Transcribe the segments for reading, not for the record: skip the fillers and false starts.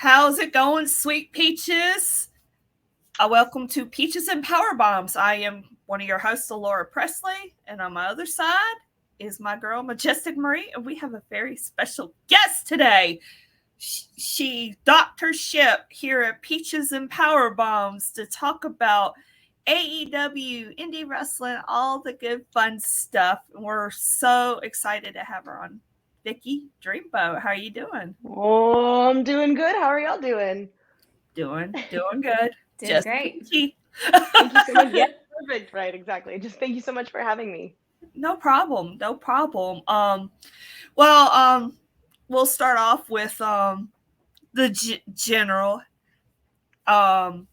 How's it going, sweet peaches? Welcome to Peaches and Powerbombs. I am one of your hosts, Alora Presley, and on my other side is my girl, Majestic Marie, and we have a very special guest today. She docked her ship here at Peaches and Powerbombs to talk about AEW, indie wrestling, all the good fun stuff. And we're so excited to have her on. Vicky Dreamboat, how are you doing? Oh, I'm doing good. How are y'all doing? Doing good. Doing Just great. peachy. Thank you so much. Yeah, perfect. Right, exactly. Just thank you so much for having me. No problem. We'll start off with the general. How'd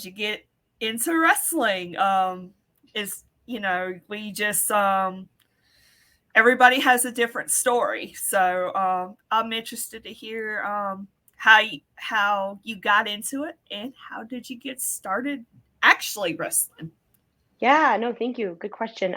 you get into wrestling? Is we just everybody has a different story, so I'm interested to hear how you got into it and how did you get started actually wrestling. Yeah, no, thank you. Good question.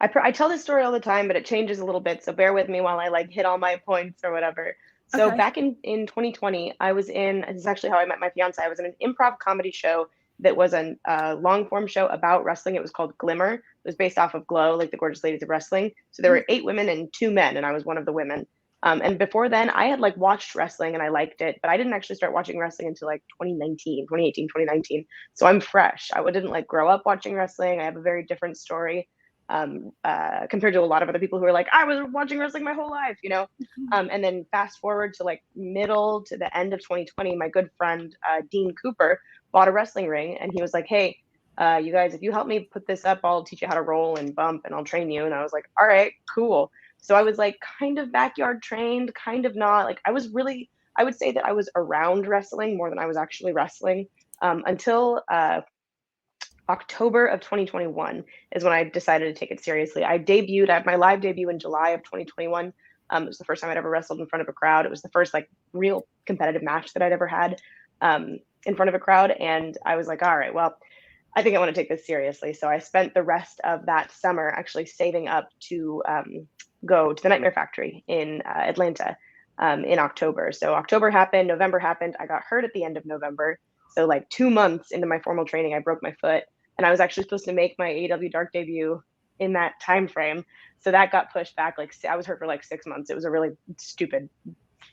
I tell this story all the time, but it changes a little bit, so bear with me while I like hit all my points or whatever. So Okay. back in 2020, I was in. This is actually how I met my fiance. I was in an improv comedy show that was a long form show about wrestling. It was called Glimmer. It was based off of Glow, like the Gorgeous Ladies of Wrestling. So there were 8 women and 2 men, and I was one of the women. And before then, I had like watched wrestling and I liked it, but I didn't actually start watching wrestling until like 2019. So I'm fresh. I didn't like grow up watching wrestling. I have a very different story compared to a lot of other people who are like, I was watching wrestling my whole life, you know? And then fast forward to like middle to the end of 2020, my good friend, Dean Cooper, bought a wrestling ring and he was like, hey, you guys, if you help me put this up, I'll teach you how to roll and bump and I'll train you. And I was like, all right, cool. So I was like kind of backyard trained, kind of not. Like I would say that I was around wrestling more than I was actually wrestling until October of 2021 is when I decided to take it seriously. I had my live debut in July of 2021. It was the first time I'd ever wrestled in front of a crowd. It was the first like real competitive match that I'd ever had in front of a crowd. And I was like, all right, well, I think I want to take this seriously. So I spent the rest of that summer actually saving up to go to the Nightmare Factory in Atlanta in October. So October happened, November happened. I got hurt at the end of November. So like 2 months into my formal training, I broke my foot. And I was actually supposed to make my AEW Dark debut in that time frame. So that got pushed back. Like I was hurt for like 6 months. It was a really stupid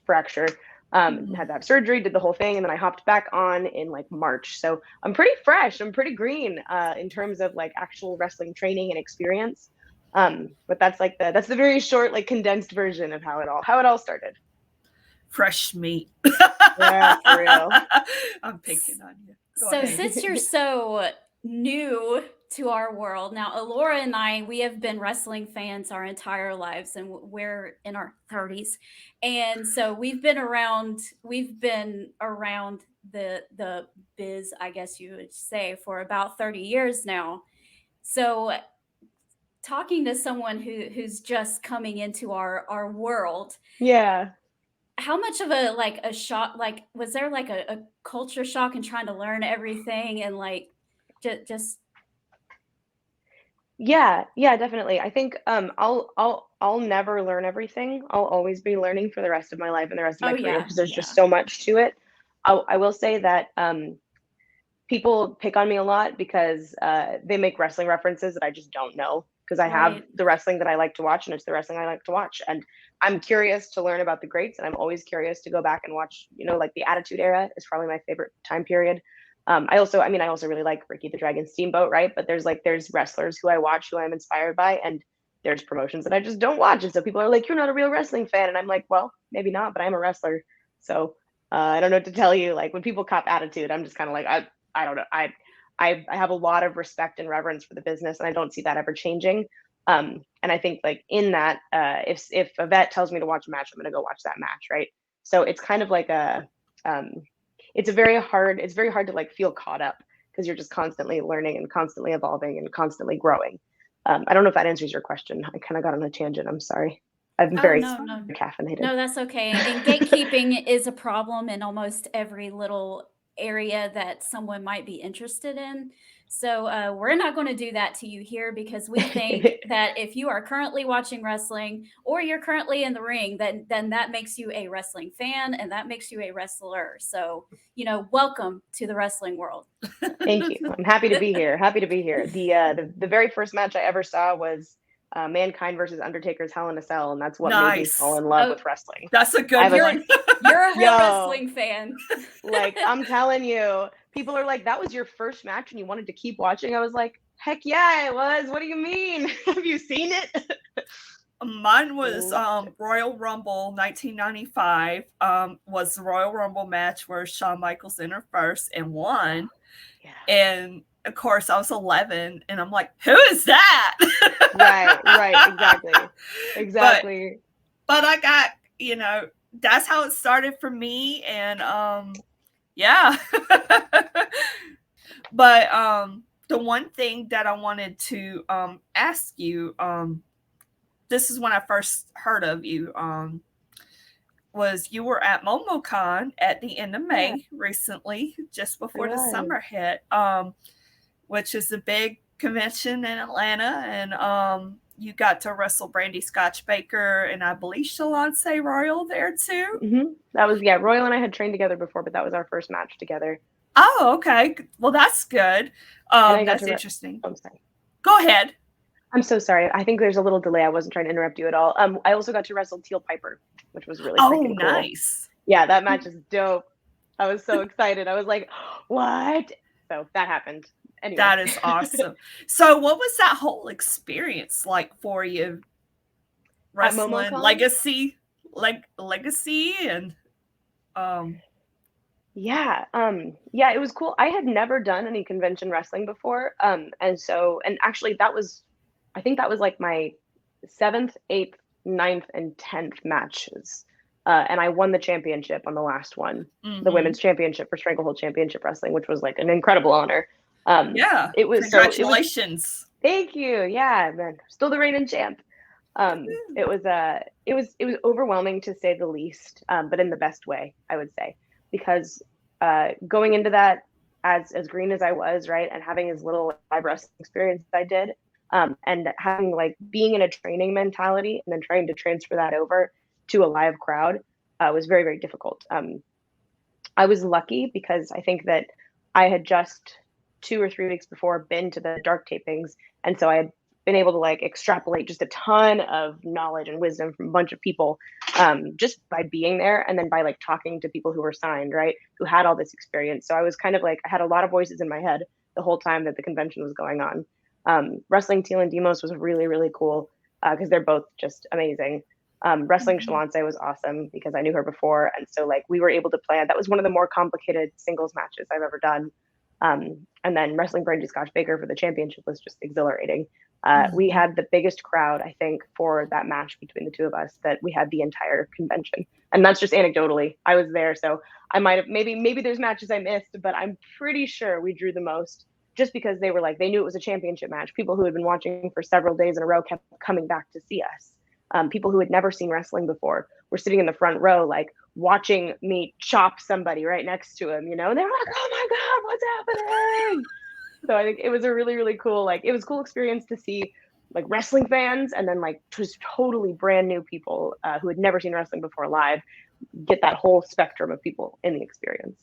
fracture. Had to have surgery, did the whole thing, and then I hopped back on in like March. So I'm pretty fresh. I'm pretty green in terms of like actual wrestling training and experience. But that's the very short, like condensed version of how it all started. Fresh meat. Yeah, for real. I'm picking on you. Since you're so new to our world, now Alora and we have been wrestling fans our entire lives, and we're in our 30s, and so we've been around the biz, I guess you would say, for about 30 years now. So talking to someone who's just coming into our world, Yeah. how much of a shock, like was there like a culture shock in trying to learn everything and like just Yeah, definitely. I think I'll never learn everything. I'll always be learning for the rest of my life and the rest of my career because there's just so much to it. I will say that people pick on me a lot because they make wrestling references that I just don't know because I have the wrestling that I like to watch and it's the wrestling I like to watch. And I'm curious to learn about the greats and I'm always curious to go back and watch, like the Attitude Era is probably my favorite time period. I also really like Ricky the Dragon Steamboat, right? But there's wrestlers who I watch who I'm inspired by and there's promotions that I just don't watch. And so people are like, you're not a real wrestling fan. And I'm like, well, maybe not, but I'm a wrestler. So I don't know what to tell you. Like when people cop Attitude, I'm just kind of like, I don't know. I have a lot of respect and reverence for the business, and I don't see that ever changing. And I think like in that, if a vet tells me to watch a match, I'm going to go watch that match, right? So it's kind of like it's very hard to like feel caught up because you're just constantly learning and constantly evolving and constantly growing. I don't know if that answers your question. I kind of got on a tangent. I'm sorry. I'm very caffeinated. No, that's okay. And gatekeeping is a problem in almost every little area that someone might be interested in. So we're not going to do that to you here, because we think that if you are currently watching wrestling or you're currently in the ring, then that makes you a wrestling fan, and that makes you a wrestler. So, welcome to the wrestling world. Thank you. I'm happy to be here. The very first match I ever saw was Mankind versus Undertaker's Hell in a Cell, and that's what made me fall in love with wrestling. That's a good one. You're a real wrestling fan. Like, I'm telling you, people are like, that was your first match and you wanted to keep watching? I was like, heck yeah, it was. What do you mean? Have you seen it? Mine was Royal Rumble 1995. Was the Royal Rumble match where Shawn Michaels entered first and won. Yeah. And of course, I was 11, and I'm like, who is that? Right, exactly. But I got, that's how it started for me, and yeah. But the one thing that I wanted to ask you, this is when I first heard of you, was you were at MomoCon at the end of May recently, just before the summer hit, which is a big convention in Atlanta, and you got to wrestle Brandy Scotch Baker, and I believe Shalonce Royal there too. Mm-hmm. That was, Royal and I had trained together before, but that was our first match together. Oh, okay. Well, that's good. That's interesting. I'm sorry. Go ahead. I'm so sorry. I think there's a little delay. I wasn't trying to interrupt you at all. I also got to wrestle Teal Piper, which was really freaking cool. Nice. Yeah, that match is dope. I was so excited. I was like, what? So that happened. Anyway. That is awesome. So what was that whole experience like for you? Wrestling legacy and yeah, it was cool. I had never done any convention wrestling before. And actually I think that was like my 7th, 8th, 9th, and 10th matches. And I won the championship on the last one, the women's championship for Stranglehold Championship Wrestling, which was like an incredible honor. It was congratulations. Thank you. Yeah, man, still the reigning champ. It was overwhelming to say the least, but in the best way, I would say, because going into that as green as I was, right, and having as little live wrestling experience as I did, and having like being in a training mentality and then trying to transfer that over to a live crowd was very, very difficult. I was lucky because I think that I had just 2 or 3 weeks before been to the Dark tapings, and so I had been able to like extrapolate just a ton of knowledge and wisdom from a bunch of people, just by being there, and then by like talking to people who were signed, right, who had all this experience. So I was kind of like, I had a lot of voices in my head the whole time that the convention was going on. Wrestling Teal and Demos was really, really cool because they're both just amazing. Wrestling Shalonce was awesome because I knew her before, and so like we were able to plan. That was one of the more complicated singles matches I've ever done. And then wrestling Brandy Scotch Baker for the championship was just exhilarating. We had the biggest crowd, I think, for that match between the two of us that we had the entire convention. And that's just anecdotally. I was there, so I might have, maybe there's matches I missed, but I'm pretty sure we drew the most just because they were like, they knew it was a championship match. People who had been watching for several days in a row kept coming back to see us. People who had never seen wrestling before were sitting in the front row, like watching me chop somebody right next to him, and they were like, oh my God, what's happening? So I think it was a really, really cool, it was a cool experience to see like wrestling fans and then like just totally brand new people who had never seen wrestling before live get that whole spectrum of people in the experience.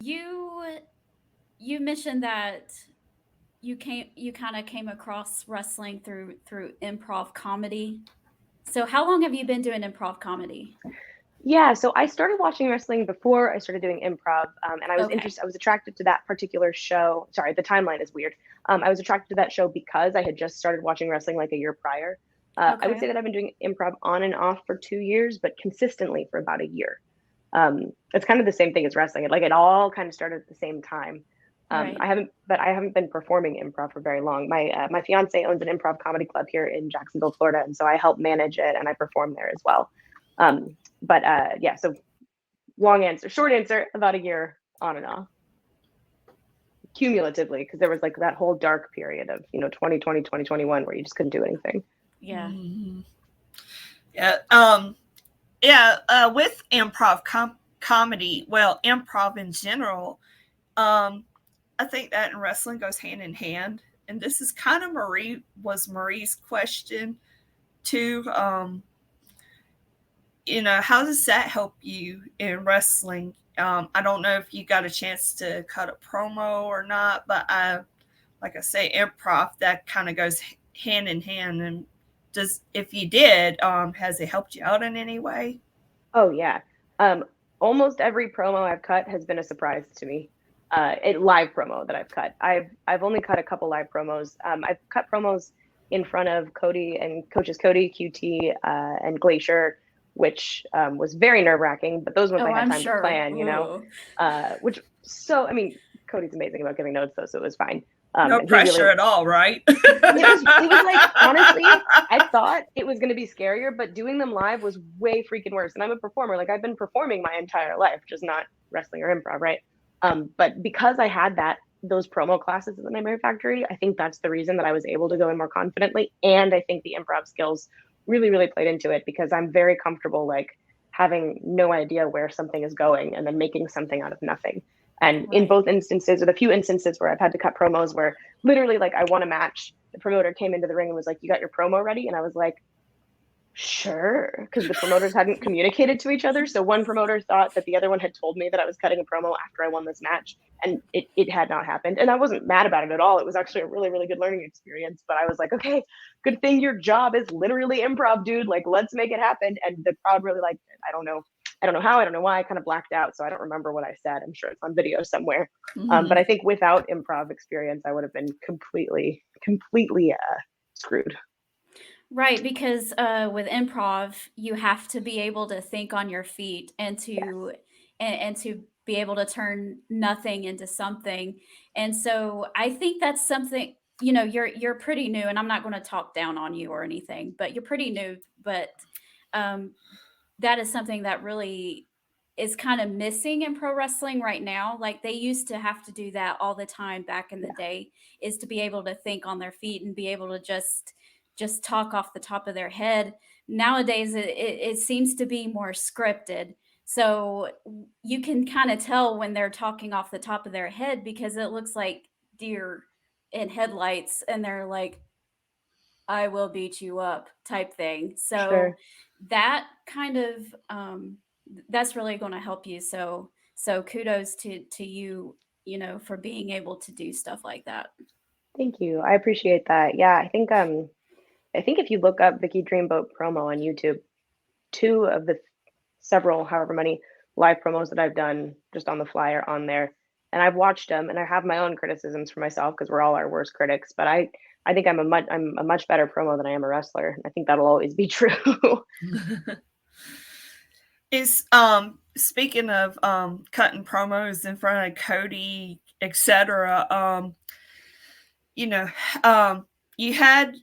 You mentioned that you kind of came across wrestling through improv comedy. So how long have you been doing improv comedy? Yeah, so I started watching wrestling before I started doing improv, and I was interested. I was attracted to that particular show. Sorry, the timeline is weird. I was attracted to that show because I had just started watching wrestling like a year prior. I would say that I've been doing improv on and off for 2 years, but consistently for about a year. It's kind of the same thing as wrestling. It all kind of started at the same time. Right. I haven't been performing improv for very long. My fiance owns an improv comedy club here in Jacksonville, Florida, and so I help manage it and I perform there as well. So short answer, about a year on and off. Cumulatively, because there was like that whole dark period of 2020, 2021 where you just couldn't do anything. Yeah. With improv comedy, well, improv in general, I think that in wrestling goes hand in hand. And this is kind of Marie's question too. How does that help you in wrestling? I don't know if you got a chance to cut a promo or not, but like I say, improv, that kind of goes hand in hand. And if you did, has it helped you out in any way? Oh yeah. Almost every promo I've cut has been a surprise to me. A live promo that I've cut. I've only cut a couple live promos. I've cut promos in front of Cody and coaches Cody, QT, and Glacier, which was very nerve-wracking, but those ones I had time to plan, I mean, Cody's amazing about giving notes though, so it was fine. No pressure at all, right? It was like, honestly, I thought it was going to be scarier, but doing them live was way freaking worse. And I'm a performer. Like, I've been performing my entire life, just not wrestling or improv, right? But because I had those promo classes in the Nightmare Factory, I think that's the reason that I was able to go in more confidently. And I think the improv skills really, really played into it, because I'm very comfortable, like, having no idea where something is going and then making something out of nothing. And in both instances, or the few instances where I've had to cut promos where literally, like, I won a match, the promoter came into the ring and was like, "You got your promo ready?" And I was like, "Sure," because the promoters hadn't communicated to each other. So one promoter thought that the other one had told me that I was cutting a promo after I won this match, and it had not happened. And I wasn't mad about it at all. It was actually a really, really good learning experience. But I was like, okay, good thing your job is literally improv, dude. Like, let's make it happen. And the crowd really liked it. I don't know how, I don't know why. I kind of blacked out, so I don't remember what I said. I'm sure it's on video somewhere. But I think without improv experience, I would have been completely screwed. Right, because with improv, you have to be able to think on your feet and to and to be able to turn nothing into something. And so I think that's something, you're pretty new, and I'm not going to talk down on you or anything, but you're pretty new. But that is something that really is kind of missing in pro wrestling right now. Like, they used to have to do that all the time back in the day, is to be able to think on their feet and be able to just talk off the top of their head. Nowadays, it seems to be more scripted. So you can kind of tell when they're talking off the top of their head, because it looks like deer in headlights, and they're like, "I will beat you up" type thing. So that kind of that's really going to help you. So kudos to you, for being able to do stuff like that. Thank you. I appreciate that. Yeah, I think if you look up Vicky Dreamboat promo on YouTube, 2 of the several, however many live promos that I've done just on the fly are on there. And I've watched them, and I have my own criticisms for myself, because we're all our worst critics. But I think I'm a much better promo than I am a wrestler. I think that'll always be true. Is speaking of cutting promos in front of Cody, etc. You had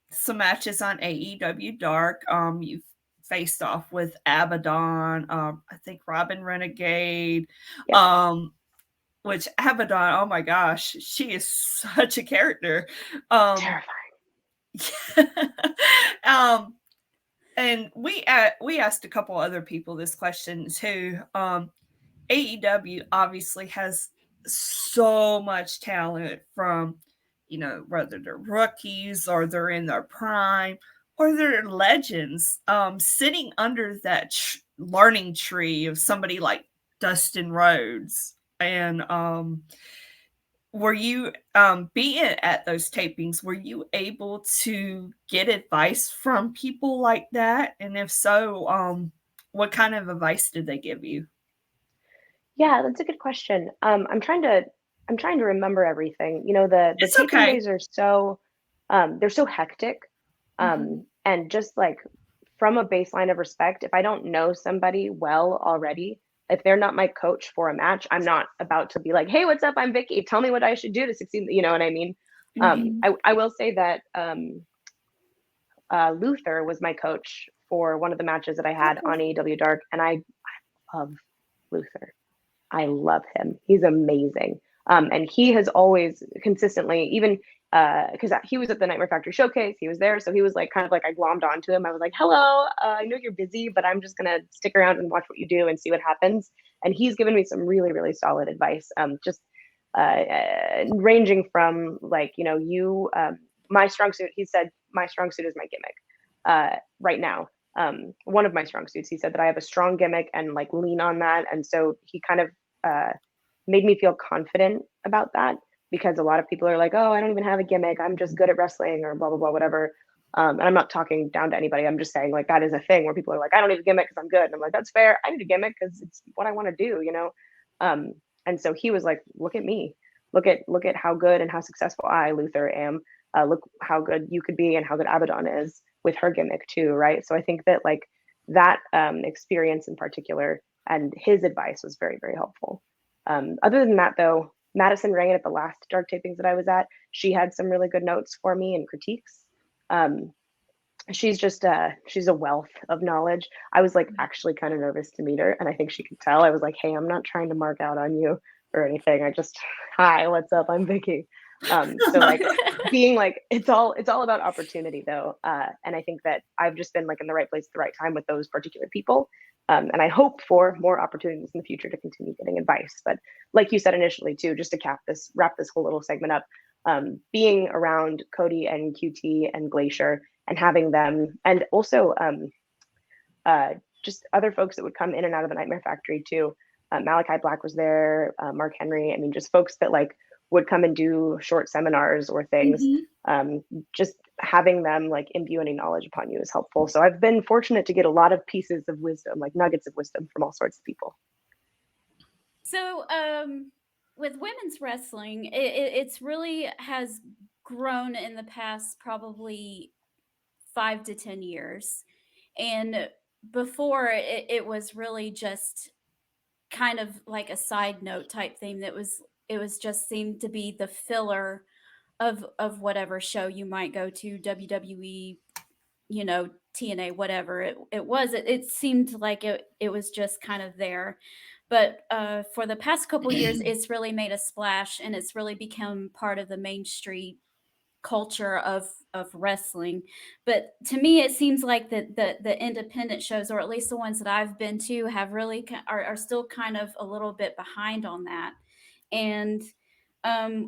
some matches on AEW Dark. You've faced off with Abaddon, I think Robin Renegade, which Abaddon, oh my gosh, she is such a character. Terrifying. And we asked a couple other people this question too. AEW obviously has so much talent, from whether they're rookies or they're in their prime or they're legends, sitting under that learning tree of somebody like Dustin Rhodes. And were you being at those tapings, were you able to get advice from people like that? And if so, what kind of advice did they give you? Yeah, that's a good question. I'm trying to remember everything. The taping days are so they're so hectic. And just like, from a baseline of respect, if I don't know somebody well already, if they're not my coach for a match, I'm not about to be like, "Hey, what's up? I'm Vicky. Tell me what I should do to succeed." You know what I mean? I will say that Luther was my coach for one of the matches that I had on AEW Dark, and I love Luther. I love him. He's amazing. And he has always consistently, even because he was at the Nightmare Factory showcase, he was there. So he was like, kind of like, I glommed onto him. I was like, "Hello, I know you're busy, but I'm just going to stick around and watch what you do and see what happens." And he's given me some really, really solid advice. Just ranging from like, my strong suit, he said, my strong suit is my gimmick right now. One of my strong suits, he said that I have a strong gimmick and like lean on that. And so he kind of made me feel confident about that, because a lot of people are like, oh, I don't even have a gimmick, I'm just good at wrestling or blah, blah, blah, whatever. And I'm not talking down to anybody. I'm just saying like that is a thing where people are like, I don't need a gimmick because I'm good. And I'm like, that's fair. I need a gimmick because it's what I want to do, And so he was like, look at me, look at how good and how successful I, Luther, am. Look how good you could be and how good Abaddon is with her gimmick too, right? So I think that like that experience in particular and his advice was very, very helpful. Other than that, though, Madison Rain at the last Dark tapings that I was at, she had some really good notes for me and critiques. She's just she's a wealth of knowledge. I was like actually kind of nervous to meet her, and I think she could tell. I was like, hey, I'm not trying to mark out on you or anything. I just, hi, what's up? I'm Vicky. So like being like, it's all about opportunity though. And I think that I've just been like in the right place at the right time with those particular people. And I hope for more opportunities in the future to continue getting advice. But like you said initially too, just to wrap this whole little segment up, being around Cody and QT and Glacier and having them, and also just other folks that would come in and out of the Nightmare Factory too. Malachi Black was there, Mark Henry. I mean, just folks that like would come and do short seminars or things. Just having them like imbue any knowledge upon you is helpful. So I've been fortunate to get a lot of pieces of wisdom, like nuggets of wisdom from all sorts of people. So with women's wrestling, it's really has grown in the past probably 5 to 10 years. And before it was really just kind of like a side note type thing it was just seemed to be the filler of whatever show you might go to, WWE, TNA, whatever it seemed like it was just kind of there. But for the past couple years, it's really made a splash, and it's really become part of the Main Street culture of wrestling. But to me, it seems like the independent shows, or at least the ones that I've been to, have really are still kind of a little bit behind on that. And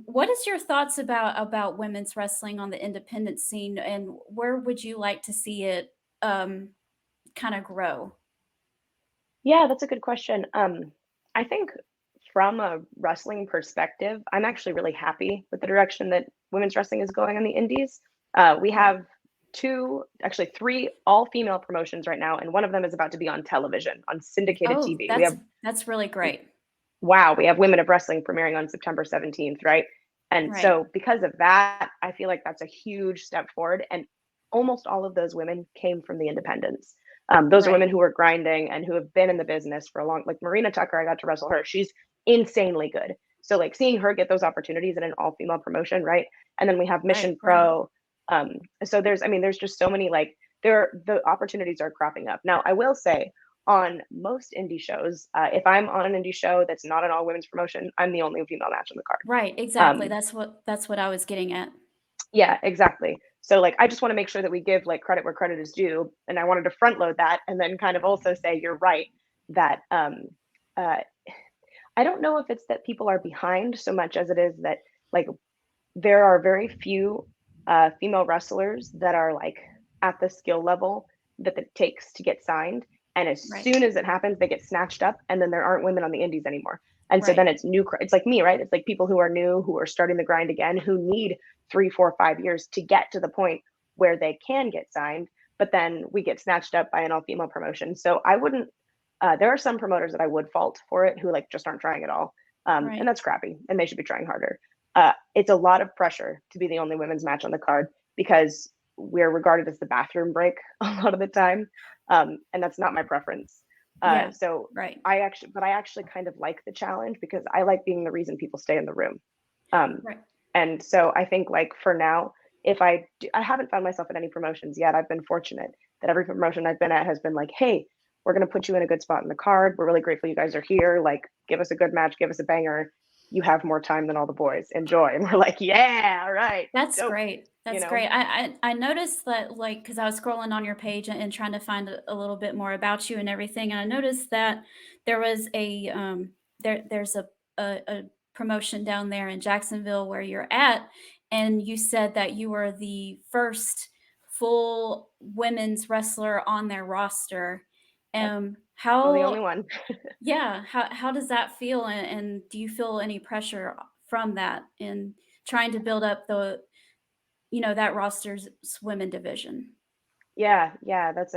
what is your thoughts about women's wrestling on the independent scene, and where would you like to see it kind of grow? Yeah, that's a good question. I think from a wrestling perspective, I'm actually really happy with the direction that women's wrestling is going on the indies. We have actually three all-female promotions right now, and one of them is about to be on television, on syndicated TV. That's really great. Wow, we have Women of Wrestling premiering on September 17th, right? And Right. so because of that, I feel like that's a huge step forward. And almost all of those women came from the independents. Those are Right. women who are grinding and who have been in the business for a long, like Marina Tucker, I got to wrestle her. She's insanely good. So like seeing her get those opportunities in an all-female promotion, right? And then we have Mission Right. Pro. So there's just so many, like the opportunities are cropping up. Now, I will say on most indie shows, if I'm on an indie show that's not an all women's promotion, I'm the only female match on the card. Right, exactly. That's what I was getting at. Yeah, exactly. So like I just want to make sure that we give like credit where credit is due, and I wanted to front load that, and then kind of also say you're right that I don't know if it's that people are behind so much as it is that like there are very few female wrestlers that are like at the skill level that it takes to get signed. And as soon as it happens, they get snatched up, and then there aren't women on the indies anymore. And so then it's new. It's like me, right? It's like people who are new, who are starting the grind again, who need 3, 4, 5 years to get to the point where they can get signed. But then we get snatched up by an all-female promotion. So I wouldn't. There are some promoters that I would fault for it who like just aren't trying at all, and that's crappy. And they should be trying harder. It's a lot of pressure to be the only women's match on the card because we're regarded as the bathroom break a lot of the time. And that's not my preference. I actually kind of like the challenge because I like being the reason people stay in the room. And so I think like for now, if I haven't found myself at any promotions yet, I've been fortunate that every promotion I've been at has been like, hey, we're going to put you in a good spot in the card. We're really grateful you guys are here. Like, give us a good match, give us a banger. You have more time than all the boys. Enjoy. And we're like, yeah, all right. That's great. That's great. I noticed that, like, because I was scrolling on your page and trying to find a little bit more about you and everything, and I noticed that there was there's a promotion down there in Jacksonville where you're at, and you said that you were the first full women's wrestler on their roster. Well, How the only one. Yeah, how does that feel, and do you feel any pressure from that in trying to build up that roster's women division? Yeah, that's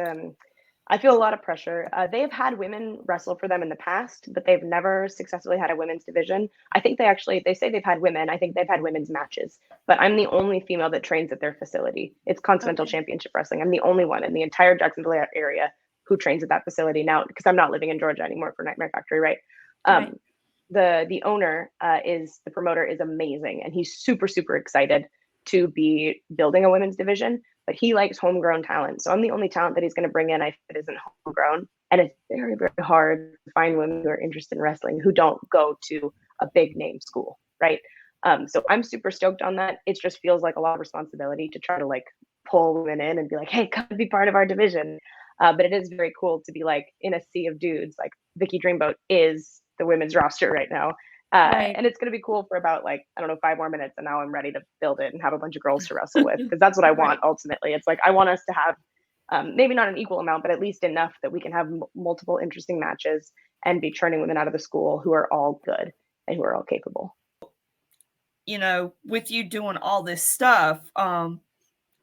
I feel a lot of pressure. They've had women wrestle for them in the past, but they've never successfully had a women's division. I think they say they've had women. I think they've had women's matches, but I'm the only female that trains at their facility. It's Continental Okay. Championship Wrestling. I'm the only one in the entire Jacksonville area who trains at that facility now, because I'm not living in Georgia anymore for Nightmare Factory, right? Right. The owner is the promoter is amazing, and he's super excited to be building a women's division, but he likes homegrown talent. So I'm the only talent that he's going to bring in that isn't homegrown. And it's very hard to find women who are interested in wrestling who don't go to a big name school, right? So I'm super stoked on that. It just feels like a lot of responsibility to try to like pull women in and be like, hey, come be part of our division. But it is very cool to be like in a sea of dudes. Like Vicky Dreamboat is the women's roster right now. Right. And it's going to be cool for about 5 more minutes, and now I'm ready to build it and have a bunch of girls to wrestle with, because that's what I want. Ultimately, it's like I want us to have maybe not an equal amount, but at least enough that we can have multiple interesting matches and be churning women out of the school who are all good and who are all capable. With you doing all this stuff,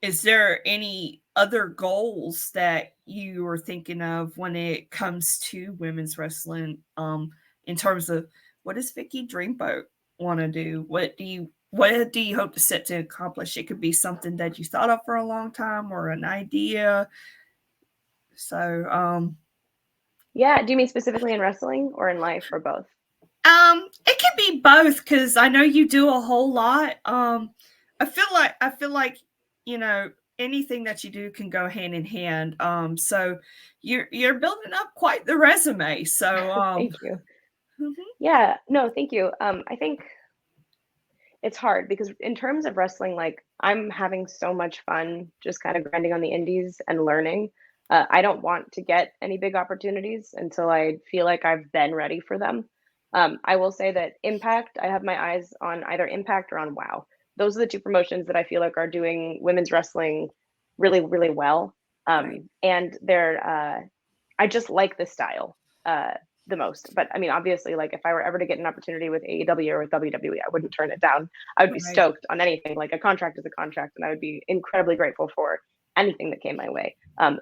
is there any other goals that you are thinking of when it comes to women's wrestling, in terms of what does Vicky Dreamboat want to do? What do you hope to set to accomplish? It could be something that you thought of for a long time or an idea. So, yeah. Do you mean specifically in wrestling or in life, or both? It can be both, because I know you do a whole lot. I feel like anything that you do can go hand in hand. So you're building up quite the resume. So thank you. Mm-hmm. Yeah, no, thank you. I think it's hard because in terms of wrestling, like I'm having so much fun just kind of grinding on the indies and learning. I don't want to get any big opportunities until I feel like I've been ready for them. I will say that Impact, I have my eyes on either Impact or on WoW. Those are the two promotions that I feel like are doing women's wrestling really well. Right. And I just like the style the most. But I mean, obviously, like if I were ever to get an opportunity with AEW or with WWE, I wouldn't turn it down. I would be stoked on anything. Like a contract is a contract, and I would be incredibly grateful for anything that came my way.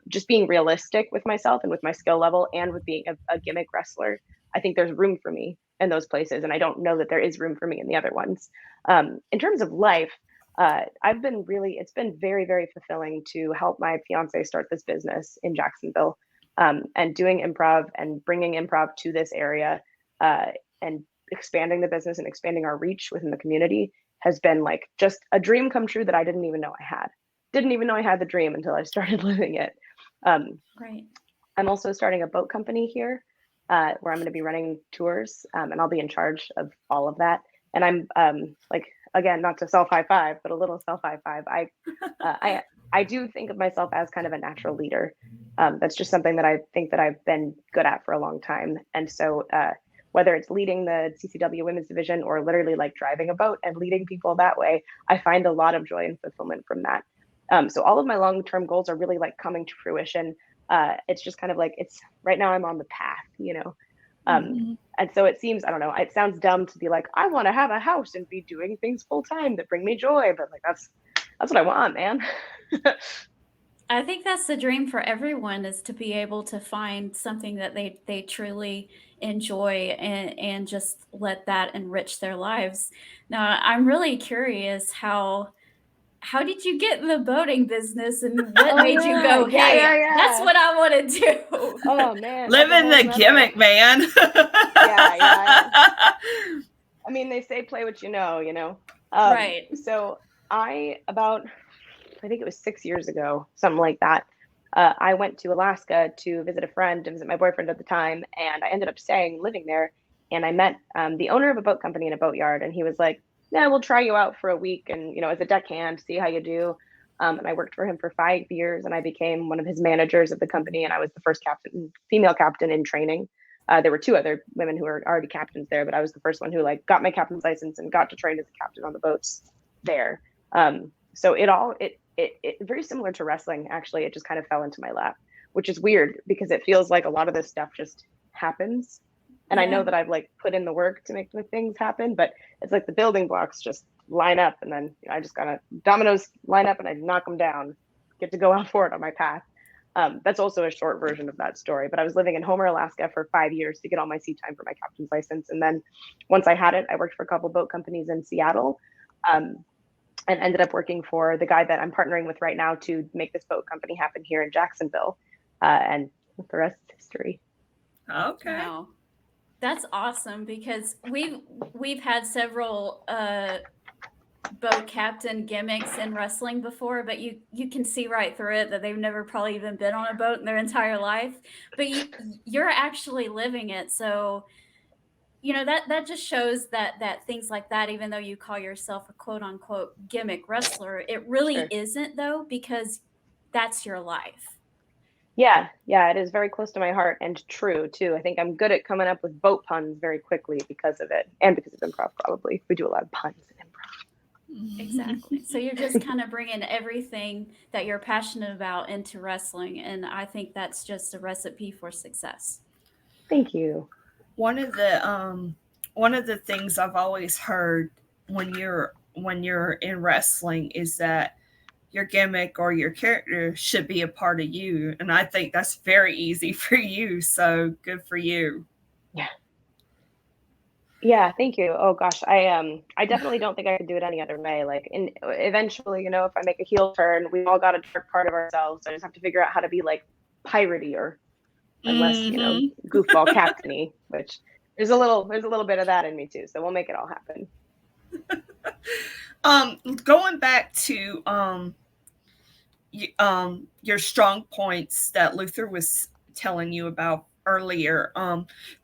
Just being realistic with myself and with my skill level, and with being a gimmick wrestler, I think there's room for me in those places, and I don't know that there is room for me in the other ones. In terms of life, it's been very fulfilling to help my fiance start this business in Jacksonville, and doing improv and bringing improv to this area, and expanding the business and expanding our reach within the community has been like just a dream come true that I didn't even know I had. Didn't even know I had the dream until I started living it. Right. I'm also starting a boat company here, where I'm going to be running tours, and I'll be in charge of all of that. And I'm again, not to self high five, but a little self high five. I do think of myself as kind of a natural leader. That's just something that I think that I've been good at for a long time. And so whether it's leading the CCW women's division or literally like driving a boat and leading people that way, I find a lot of joy and fulfillment from that. So all of my long-term goals are really like coming to fruition. It's just kind of like right now I'm on the path, and so it seems, I don't know, it sounds dumb to be like, I want to have a house and be doing things full time that bring me joy, but like that's what I want, man. I think that's the dream for everyone, is to be able to find something that they truly enjoy, and just let that enrich their lives. Now, I'm really curious, how did you get in the boating business, and what made you go, hey, that's what I want to do? Oh man, living the gimmick, man. Yeah. I mean, they say play what you know. Right. So I think it was 6 years ago, something like that. I went to Alaska to visit a friend and visit my boyfriend at the time, and I ended up living there. And I met the owner of a boat company in a boatyard, and he was like, "Yeah, we'll try you out for a week, and as a deckhand, see how you do." And I worked for him for 5 years, and I became one of his managers of the company, and I was the first female captain in training. There were 2 other women who were already captains there, but I was the first one who like got my captain's license and got to train as a captain on the boats there. So it very similar to wrestling, actually. It just kind of fell into my lap, which is weird because it feels like a lot of this stuff just happens. And I know that I've like put in the work to make the things happen, but it's like the building blocks just line up, and then I just gotta dominoes line up and I knock them down, get to go out for it on my path. That's also a short version of that story, but I was living in Homer, Alaska for 5 years to get all my sea time for my captain's license. And then once I had it, I worked for a couple boat companies in Seattle, and ended up working for the guy that I'm partnering with right now to make this boat company happen here in Jacksonville. And the rest is history. Okay. Wow. That's awesome, because we've had several boat captain gimmicks in wrestling before, but you can see right through it that they've never probably even been on a boat in their entire life. But you're actually living it, so that just shows that things like that, even though you call yourself a quote unquote gimmick wrestler, it really isn't, though, because that's your life. Yeah, it is very close to my heart and true too. I think I'm good at coming up with boat puns very quickly because of it, and because of improv. Probably we do a lot of puns in improv. Exactly. So you're just kind of bringing everything that you're passionate about into wrestling, and I think that's just a recipe for success. Thank you. One of the things I've always heard when you're in wrestling is that your gimmick or your character should be a part of you, and I think that's very easy for you. So good for you. Yeah, thank you. Oh gosh, I definitely don't think I could do it any other way. Like, eventually, if I make a heel turn, we all got a dark part of ourselves. I just have to figure out how to be like piratey or less, goofball captainy, which there's a little bit of that in me too. So we'll make it all happen. Going back to your strong points that Luther was telling you about earlier,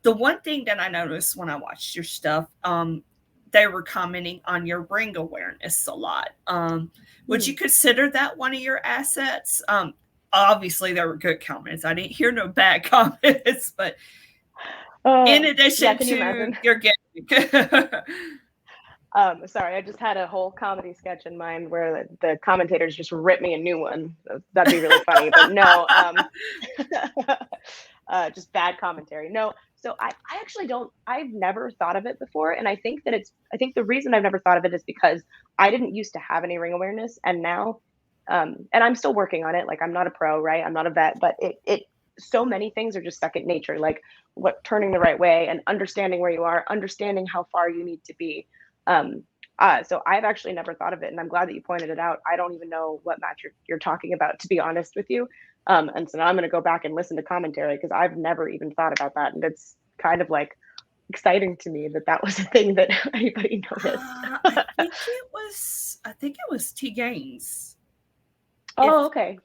the one thing that I noticed when I watched your stuff, they were commenting on your ring awareness a lot. Would you consider that one of your assets? Obviously there were good comments. I didn't hear no bad comments, but in addition to your gimmick. Sorry, I just had a whole comedy sketch in mind where the commentators just rip me a new one. That'd be really funny, but no, just bad commentary. No, so I actually I've never thought of it before. And I think the reason I've never thought of it is because I didn't used to have any ring awareness. And now, and I'm still working on it. Like, I'm not a pro, right? I'm not a vet, but so many things are just second nature, like turning the right way and understanding where you are, understanding how far you need to be. So I've actually never thought of it, and I'm glad that you pointed it out. I don't even know what match you're talking about, to be honest with you. And so now I'm going to go back and listen to commentary because I've never even thought about that. And it's kind of like exciting to me that was a thing that anybody noticed. I think it was T Gaines. Oh, okay.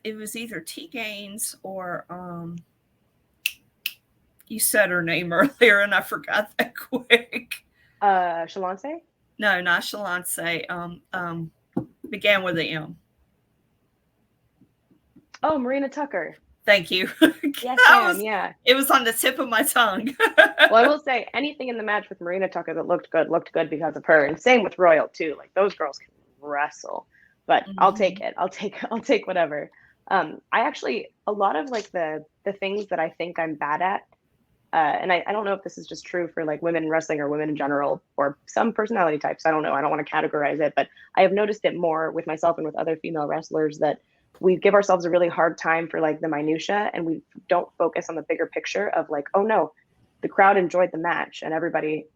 It was either T Gaines or, you said her name earlier and I forgot that quick. Shalance? No, not Shalance. Began with an M. Oh, Marina Tucker. Thank you. Yes, yeah. It was on the tip of my tongue. Well, I will say anything in the match with Marina Tucker that looked good because of her, and same with Royal too. Like, those girls can wrestle, but I'll take it. I'll take whatever. I actually, a lot of like the things that I think I'm bad at. And I don't know if this is just true for like women in wrestling or women in general or some personality types. I don't know. I don't want to categorize it, but I have noticed it more with myself and with other female wrestlers that we give ourselves a really hard time for like the minutia, and we don't focus on the bigger picture of like, oh no, the crowd enjoyed the match and everybody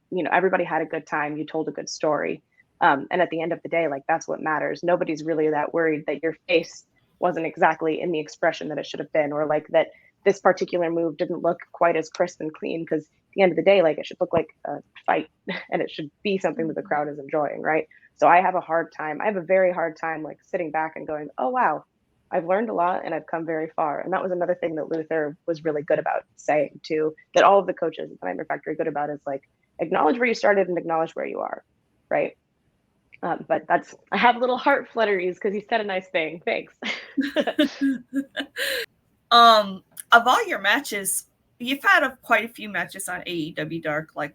had a good time. You told a good story. And at the end of the day, like, that's what matters. Nobody's really that worried that your face wasn't exactly in the expression that it should have been, or like that this particular move didn't look quite as crisp and clean, because at the end of the day, like, it should look like a fight and it should be something that the crowd is enjoying, right? So I have a very hard time like sitting back and going, oh wow, I've learned a lot and I've come very far. And that was another thing that Luther was really good about saying too, that all of the coaches at the Nightmare Factory are good about, is like, acknowledge where you started and acknowledge where you are, right? But I have little heart flutteries because he said a nice thing. Thanks. Of all your matches, you've had quite a few matches on AEW Dark, like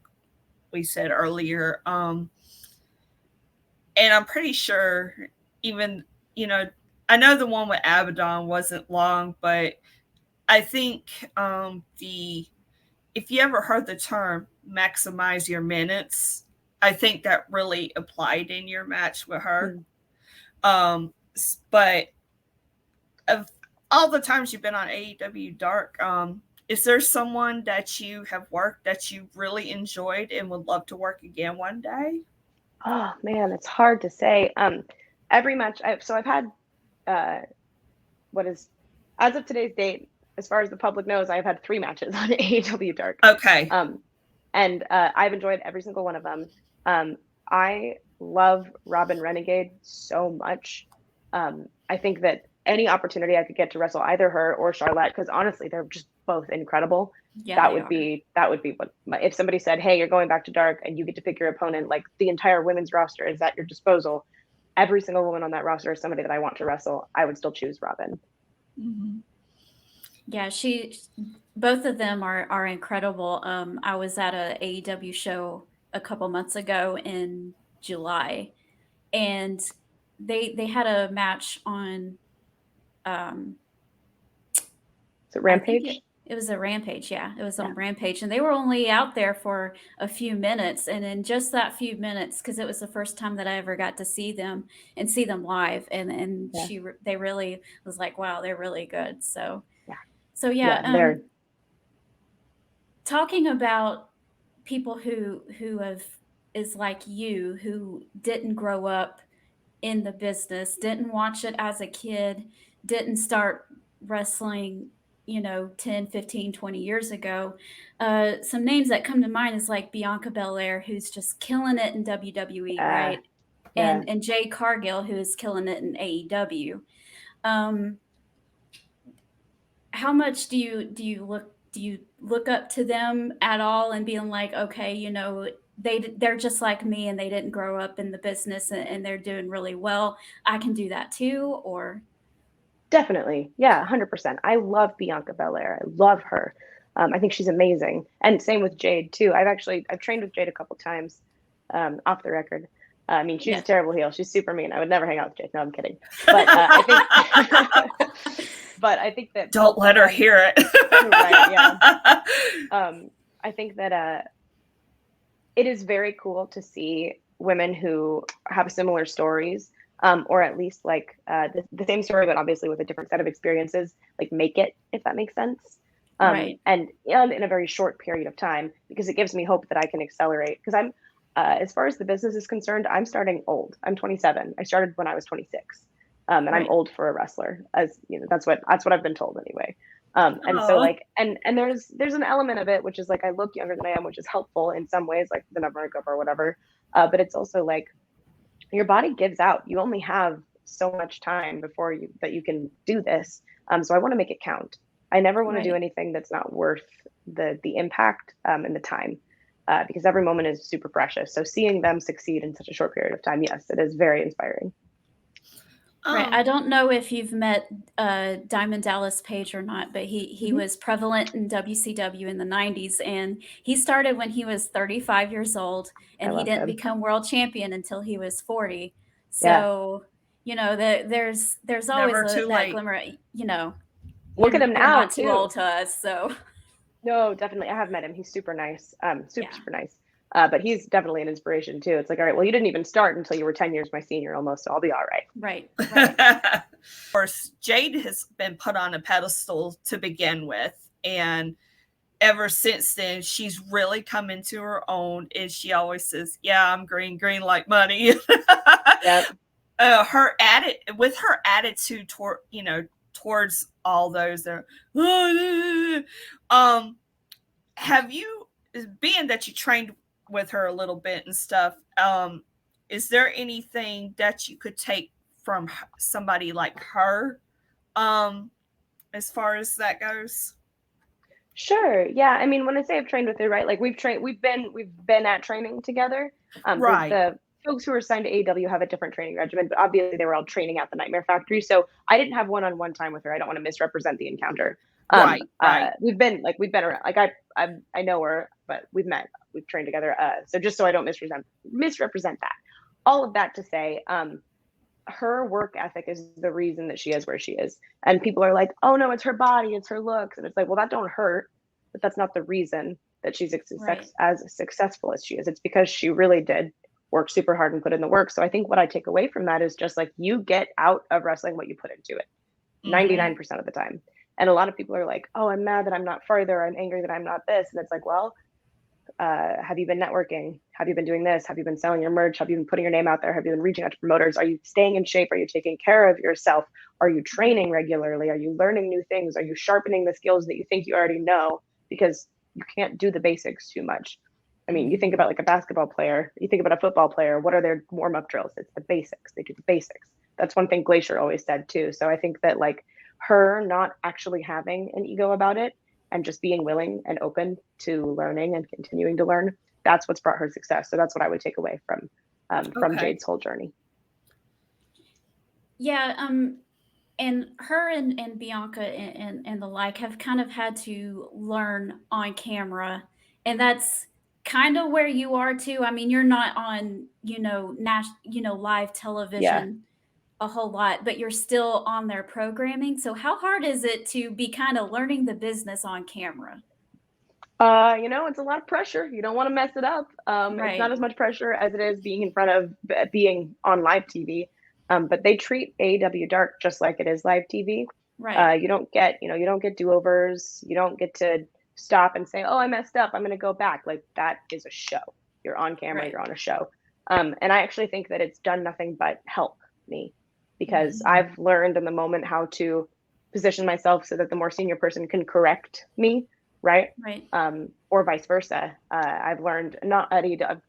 we said earlier. And I'm pretty sure even, I know the one with Abaddon wasn't long, but I think if you ever heard the term maximize your minutes, I think that really applied in your match with her. But of all the times you've been on AEW Dark, is there someone that you have worked that you really enjoyed and would love to work again one day? Oh man, it's hard to say. Every match, I've had as of today's date, as far as the public knows, I've had 3 matches on AEW Dark. Okay. And I've enjoyed every single one of them. I love Robin Renegade so much. I think that any opportunity I could get to wrestle either her or Charlotte, because honestly, they're just both incredible. Yeah, that would be what if somebody said, "Hey, you're going back to Dark and you get to pick your opponent," like the entire women's roster is at your disposal. Every single woman on that roster is somebody that I want to wrestle. I would still choose Robin. Mm-hmm. Yeah, both of them are incredible. I was at a AEW show a couple months ago in July, and they had a match on Is it Rampage? It was a Rampage, yeah. It was on Rampage, and they were only out there for a few minutes, and in just that few minutes, because it was the first time that I ever got to see them live, and they really was like, wow, they're really good. So talking about people who is like you, who didn't grow up in the business, didn't watch it as a kid, didn't start wrestling 10, 15, 20 years ago. Some names that come to mind is like Bianca Belair, who's just killing it in WWE, right? Yeah. And Jade Cargill, who is killing it in AEW. How much do you look up to them at all and being like, okay, they're just like me and they didn't grow up in the business and they're doing really well. I can do that too, or? Definitely. Yeah, 100%. I love Bianca Belair. I love her. I think she's amazing. And same with Jade too. I've trained with Jade a couple times off the record. I mean, she's a terrible heel. She's super mean. I would never hang out with Jade. No, I'm kidding. But I think that don't let her hear it. Right, yeah. I think that it is very cool to see women who have similar stories, or at least like the same story, but obviously with a different set of experiences, like make it, if that makes sense. Right. And in a very short period of time, because it gives me hope that I can accelerate. Because I'm, as far as the business is concerned, I'm starting old. I'm 27. I started when I was 26. And right. I'm old for a wrestler, as that's what I've been told anyway. And so like, and there's an element of it, which is like, I look younger than I am, which is helpful in some ways, like the number makeup or whatever. But it's also like your body gives out. You only have so much time before you can do this. So I want to make it count. I never want to do anything that's not worth the impact and the time, because every moment is super precious. So seeing them succeed in such a short period of time, yes, it is very inspiring. Right. I don't know if you've met Diamond Dallas Page or not, but he was prevalent in WCW in the 90s, and he started when he was 35 years old, and he didn't become world champion until he was 40. So, there's always that glimmer, Look at him now, not too old to us, so. No, definitely. I have met him. He's super nice. Super nice. But he's definitely an inspiration too. It's like, all right, well, you didn't even start until you were 10 years my senior almost, so I'll be all right. Right. Of course, Jade has been put on a pedestal to begin with. And ever since then, she's really come into her own. And she always says, yeah, I'm green like money. Yep. Her attitude towards all those that have you, being that you trained with her a little bit and stuff, is there anything that you could take from somebody like her, as far as that goes? Sure. Yeah. I mean, when I say I've trained with her, right, like we've been at training together. Right. The folks who are assigned to AEW have a different training regimen, but obviously they were all training at the Nightmare Factory. So I didn't have one-on-one time with her. I don't want to misrepresent the encounter. Right. We've been around, like I know her, but we've trained together. So just so I don't misrepresent that, all of that to say, her work ethic is the reason that she is where she is. And people are like, oh no, it's her body, it's her looks. And it's like, well, that don't hurt, but that's not the reason that she's as successful as she is. It's because she really did work super hard and put in the work. So I think what I take away from that is just like, you get out of wrestling what you put into it 99% of the time. And a lot of people are like, oh, I'm mad that I'm not farther. I'm angry that I'm not this. And it's like, well, have you been networking? Have you been doing this? Have you been selling your merch? Have you been putting your name out there? Have you been reaching out to promoters? Are you staying in shape? Are you taking care of yourself? Are you training regularly? Are you learning new things? Are you sharpening the skills that you think you already know? Because you can't do the basics too much. I mean, you think about like a basketball player, you think about a football player, what are their warm-up drills? It's the basics. They do the basics. That's one thing Glacier always said too. So I think that like her not actually having an ego about it and just being willing and open to learning and continuing to learn, that's what's brought her success. So that's what I would take away from Jade's whole journey. Yeah. And her and Bianca and the like have kind of had to learn on camera, and that's kind of where you are too. I mean, you're not on, live television a whole lot, but you're still on their programming. So how hard is it to be kind of learning the business on camera? It's a lot of pressure. You don't want to mess it up. It's not as much pressure as it is being being on live TV. But they treat AEW Dark just like it is live TV. Right. You don't get do-overs. You don't get to stop and say, oh, I messed up, I'm going to go back. Like, that is a show. You're on camera, You're on a show. And I actually think that it's done nothing but help me, because I've learned in the moment how to position myself so that the more senior person can correct me. Right. Or vice versa. I've learned, not at AEW,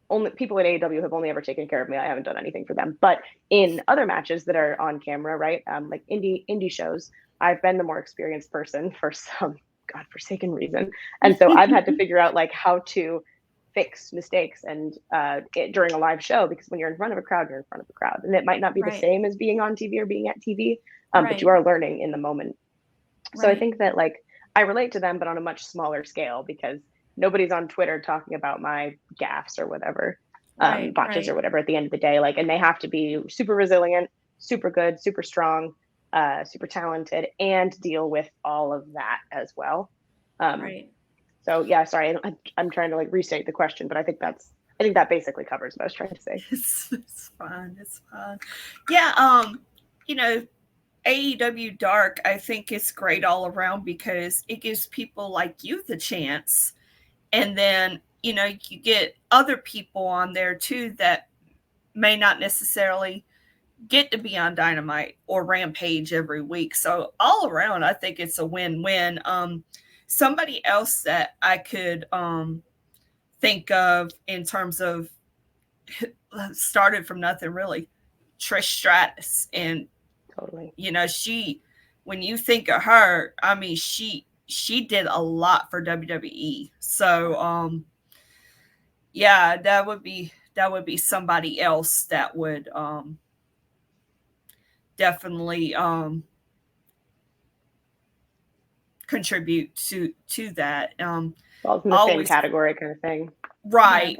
only people at AEW have only ever taken care of me. I haven't done anything for them. But in other matches that are on camera, right, like indie shows, I've been the more experienced person for some godforsaken reason. And so I've had to figure out like how to fix mistakes and during a live show, because when you're in front of a crowd, you're in front of a crowd. And it might not be the same as being on TV or being at TV, but you are learning in the moment. So I think that like I relate to them, but on a much smaller scale, because nobody's on Twitter talking about my gaffes or whatever, botches or whatever at the end of the day. Like, and they have to be super resilient, super good, super strong, super talented, and deal with all of that as well. So yeah, sorry, I'm trying to like restate the question, but I think that basically covers what I was trying to say. It's fine. It's fine. Yeah. AEW Dark, I think it's great all around because it gives people like you the chance. And then, you get other people on there too that may not necessarily get to be on Dynamite or Rampage every week. So all around, I think it's a win-win. Somebody else that I could think of in terms of started from nothing really, Trish Stratus. And totally, when you think of her, I mean, she did a lot for WWE. So that would be somebody else that would definitely contribute to that. Well, in the same category kind of thing. Right.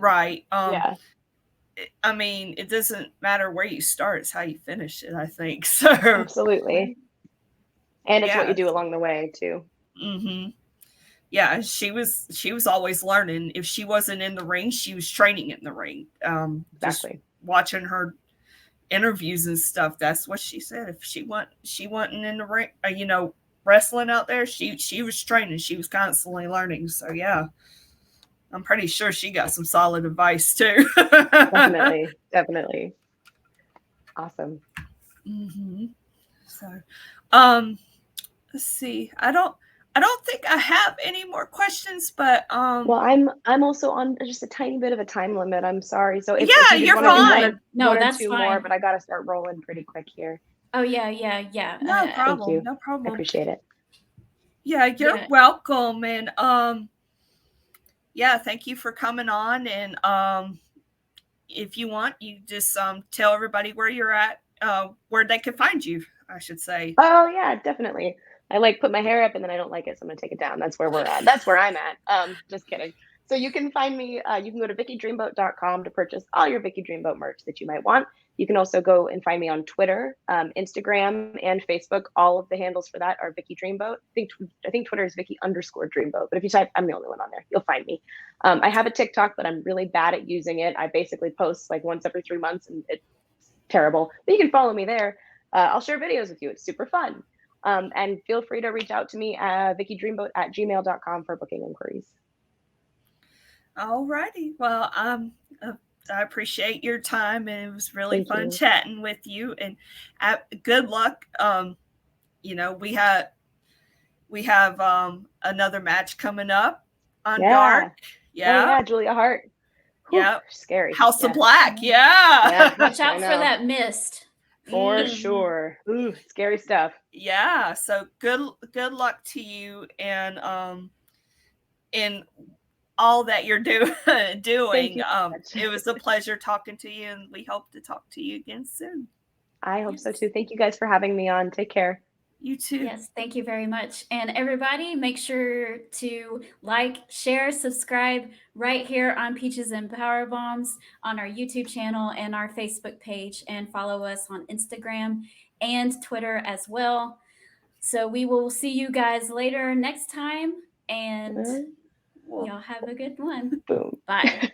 I mean, it doesn't matter where you start, it's how you finish it, I think. So absolutely. And it's what you do along the way too. Yeah, she was always learning. If she wasn't in the ring, she was training in the ring. Exactly. Just watching her interviews and stuff, that's what she said. If she wasn't in the ring, wrestling out there, she was training. She was constantly learning. So yeah, I'm pretty sure she got some solid advice too. Definitely. Awesome. So, let's see. I don't think I have any more questions, but well, I'm also on just a tiny bit of a time limit. I'm sorry. So if you're fine. No, that's fine. More, but I got to start rolling pretty quick here. Oh yeah. No problem. Thank you. No problem. I appreciate it. Yeah, you're welcome. And thank you for coming on. And if you want, you just tell everybody where you're at, where they can find you, I should say. Oh yeah, definitely. I like put my hair up and then I don't like it, so I'm gonna take it down. That's where we're at. That's where I'm at. Just kidding. So you can find me, you can go to vickydreamboat.com to purchase all your Vicky Dreamboat merch that you might want. You can also go and find me on Twitter, Instagram, and Facebook. All of the handles for that are Vicky Dreamboat. I think Twitter is Vicky_Dreamboat, but if you type, I'm the only one on there. You'll find me. I have a TikTok, but I'm really bad at using it. I basically post like once every 3 months, and it's terrible. But you can follow me there. I'll share videos with you. It's super fun. And feel free to reach out to me at vickydreamboat@gmail.com for booking inquiries. All righty. Well, I appreciate your time, and it was really fun chatting with you. And good luck. We have another match coming up on Dark. Yeah. Oh, yeah, Julia Hart. Yeah. Scary. House of Black. Yeah. Watch out for that mist. For sure. Ooh, scary stuff. Yeah. So good luck to you, and in all that you're doing. It was a pleasure talking to you, and we hope to talk to you again soon. I hope so too. Thank you guys for having me on. Take care. You too. Yes, thank you very much. And everybody, make sure to like, share, subscribe right here on Peaches and Powerbombs on our YouTube channel and our Facebook page, and follow us on Instagram and Twitter as well. So we will see you guys later next time, and y'all have a good one. Boom. Bye.